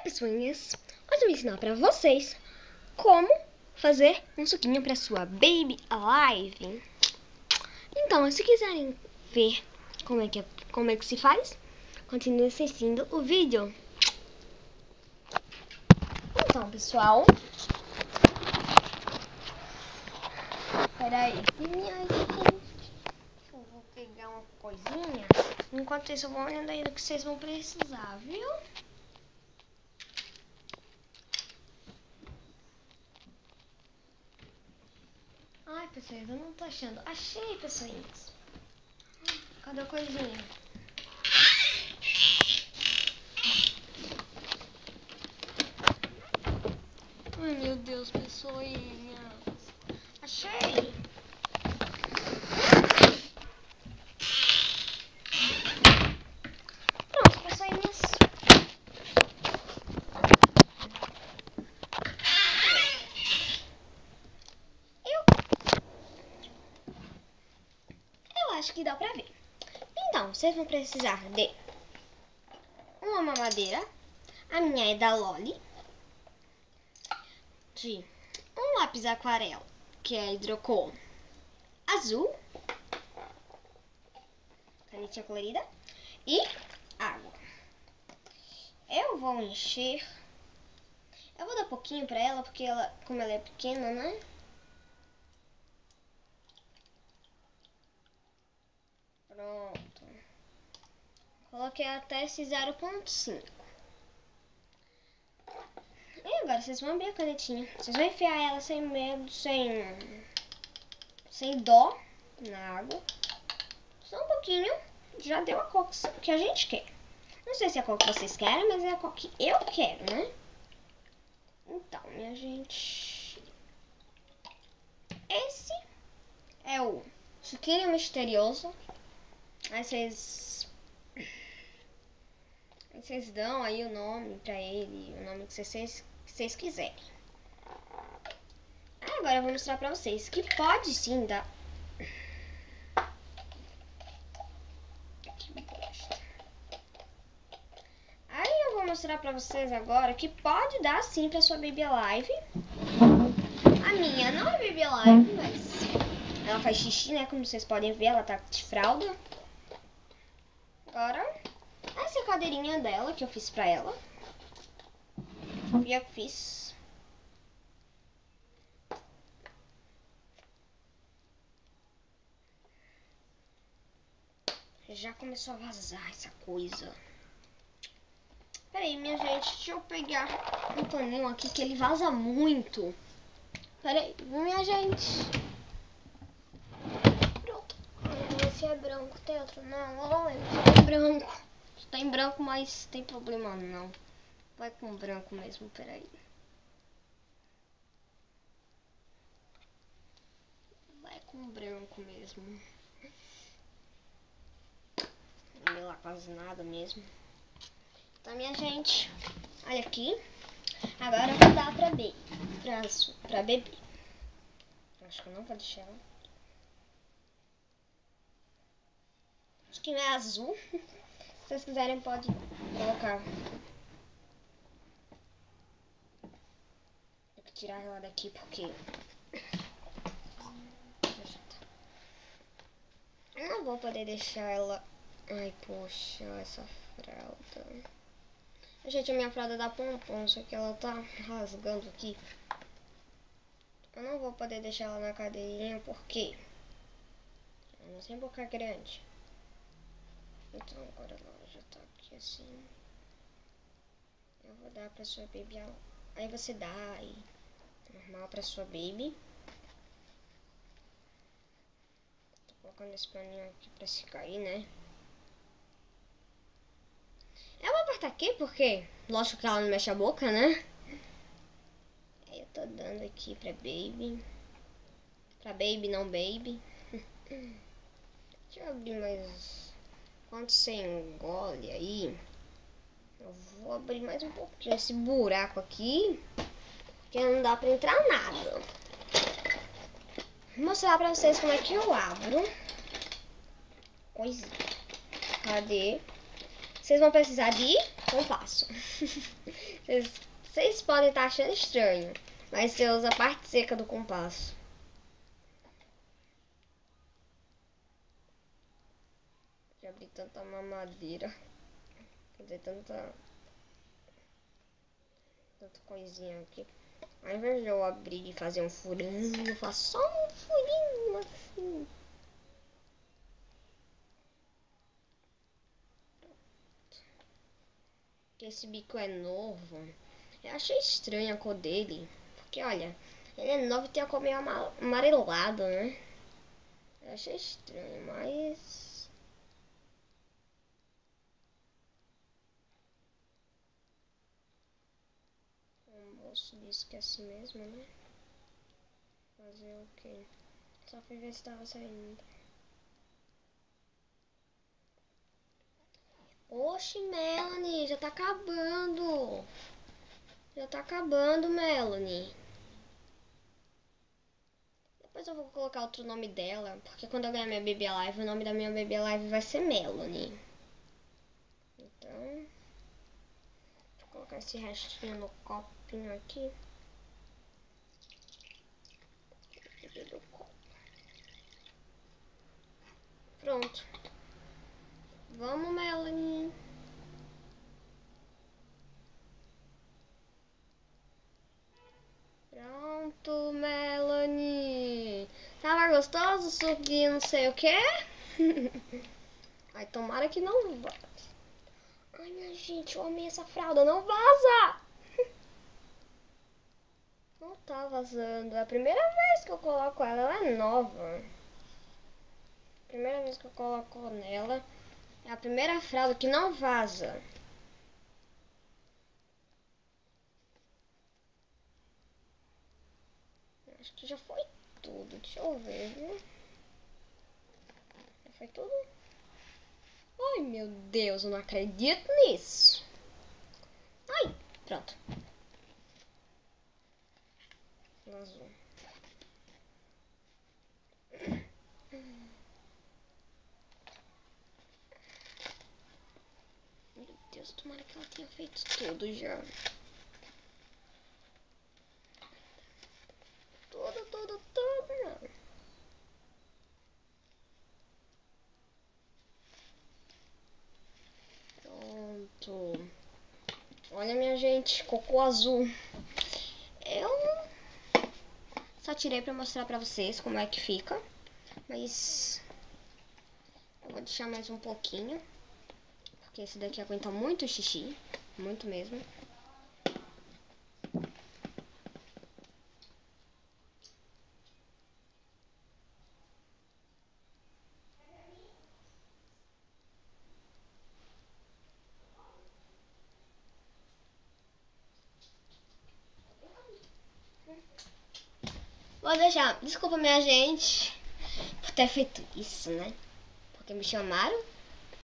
Pessoinhas, hoje eu vou ensinar pra vocês como fazer um suquinho pra sua Baby Alive. Então, se quiserem ver como é que se faz, continue assistindo o vídeo. Então, pessoal, peraí, minha gente, eu vou pegar uma coisinha. Enquanto isso, eu vou olhando aí do que vocês vão precisar, viu? Ai, pessoas, eu não tô achando. Achei, pessoinhas. Cadê a coisinha? Ai, meu Deus, pessoinhas. Achei. Pronto, pessoinhas. Eu acho que dá pra ver. Então, vocês vão precisar de uma mamadeira. A minha é da Loli. De um lápis aquarela, que é hidrocor azul. Canetinha colorida. E água. Eu vou encher. Eu vou dar pouquinho pra ela, porque ela, como ela é pequena, né? Pronto. Coloquei até esse 0,5. E agora vocês vão abrir a canetinha. Vocês vão enfiar ela sem medo, sem dó na água. Só um pouquinho. Já deu a cor que a gente quer. Não sei se é a cor que vocês querem, mas é a cor que eu quero, né? Então, minha gente, esse é o suquinho misterioso. Aí vocês dão aí o nome pra ele, o nome que vocês quiserem. Agora eu vou mostrar pra vocês que pode sim dar. Aí eu vou mostrar pra vocês agora que pode dar sim pra sua Baby Alive. A minha não é Baby Alive, mas ela faz xixi, né? Como vocês podem ver, ela tá de fralda. Agora, essa é a cadeirinha dela que eu fiz pra ela. Já fiz. Já começou a vazar essa coisa. Peraí, minha gente, deixa eu pegar um paninho aqui que ele vaza muito. Peraí, minha gente. Pronto. Vamos ver se é branco. Tem outro? Não, olha, só tem branco. Só tem branco, mas tem problema não. Vai com branco mesmo, peraí. Vai com branco mesmo. Não deu lá quase nada mesmo. Então, minha gente, olha aqui. Agora eu vou dar pra bebê. Acho que eu não vou deixar ela. Acho que não é azul. Se vocês quiserem, pode colocar. Vou tirar ela daqui porque eu não vou poder deixar ela. Ai, poxa, essa fralda. Gente, a minha fralda dá pompom, só que ela tá rasgando aqui. Eu não vou poder deixar ela na cadeirinha porque ela tem boca grande. Então agora ela já tá aqui assim. Eu vou dar pra sua baby. Aí você dá aí normal pra sua baby. Tô colocando esse paninho aqui pra se cair, né? Eu vou apertar aqui porque, lógico que ela não mexe a boca, né? Aí eu tô dando aqui pra baby. Pra baby, não baby. Deixa eu abrir mais. Quando você engole aí, eu vou abrir mais um pouquinho esse buraco aqui, porque não dá pra entrar nada. Vou mostrar pra vocês como é que eu abro. Coisinha. Cadê? Vocês vão precisar de compasso. Vocês Vocês podem estar achando estranho, mas você usa a parte seca do compasso. Já abri tanta mamadeira. Quer dizer, tanta coisinha aqui. Ao invés de eu abrir e fazer um furinho, eu faço só um furinho assim. Esse bico é novo. Eu achei estranha a cor dele. Porque olha, ele é novo e tem a cor meio amarelada, né? Eu achei estranho, mas... o moço disse que é assim mesmo, né? Fazer o quê? Só fui ver se tava saindo. Oxe, Melanie, já tá acabando. Já tá acabando, Melanie. Depois eu vou colocar outro nome dela, porque quando eu ganhar minha Baby Alive, o nome da minha Baby Alive vai ser Melanie. Então, vou colocar esse restinho no copinho aqui. Pronto. Vamos, Melanie. Pronto, Melanie. Tava gostoso o suco de não sei o que? Ai, tomara que não vaza. Ai, minha gente, eu amei essa fralda. Não vaza! Não tá vazando. É a primeira vez que eu coloco ela. Ela é nova. Primeira vez que eu coloco nela. É a primeira fralda que não vaza. Acho que já foi tudo. Deixa eu ver, viu? Já foi tudo? Ai, meu Deus, eu não acredito nisso. Ai, pronto. Azul. Meu Deus, tomara que ela tenha feito tudo já. Tudo. Pronto. Olha, minha gente, cocô azul. Eu só tirei pra mostrar pra vocês como é que fica. Mas eu vou deixar mais um pouquinho. Porque esse daqui aguenta muito xixi. Muito mesmo. Vou deixar. Desculpa, minha gente, por ter feito isso, né? Porque me chamaram